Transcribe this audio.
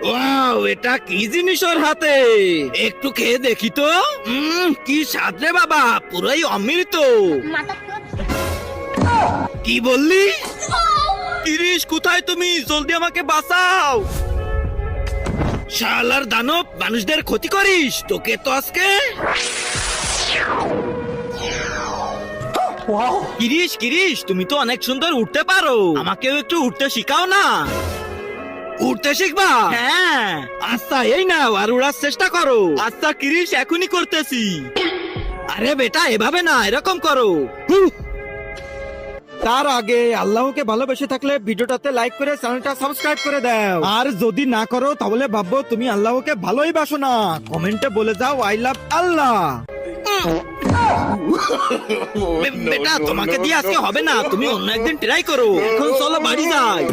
Wow, এটা কি জিনিস ওর হাতে? একটু খেয়ে দেখি তো। কি স্বাদ রে বাবা, পুরাই অমৃত। কি বললি? কিরিশ, কোথায় তুমি? জলদি আমাকে বাঁচাও। শালার দানব, মানুষদের ক্ষতি করিস। তোকে তো আজকে। কিরিশ কিরিশ, তুমি তো অনেক সুন্দর উঠতে পারো, আমাকেও একটু উঠতে শিখাও না। উঠতে শিখবা? হ্যাঁ। আচ্ছা, এই নাও, আর উড়ার চেষ্টা করো। আচ্ছা কিরিশ, এখনই করতেছি। আরে বেটা, এভাবে না, এরকম করো। তার আগে আল্লাহকে ভালোবেসে থাকলে ভিডিওটাতে লাইক করে চ্যানেলটা সাবস্ক্রাইব করে দাও, আর যদি না করো তাহলে ভাববো তুমি আল্লাহকে ভালোই বাসো না। কমেন্টে বলে যাও আই লাভ আল্লাহ। বেটা, তোমাকে দিয়ে আজকে হবে না, তুমি অন্য একদিন ট্রাই করো। এখন চলো বাড়ি যাই।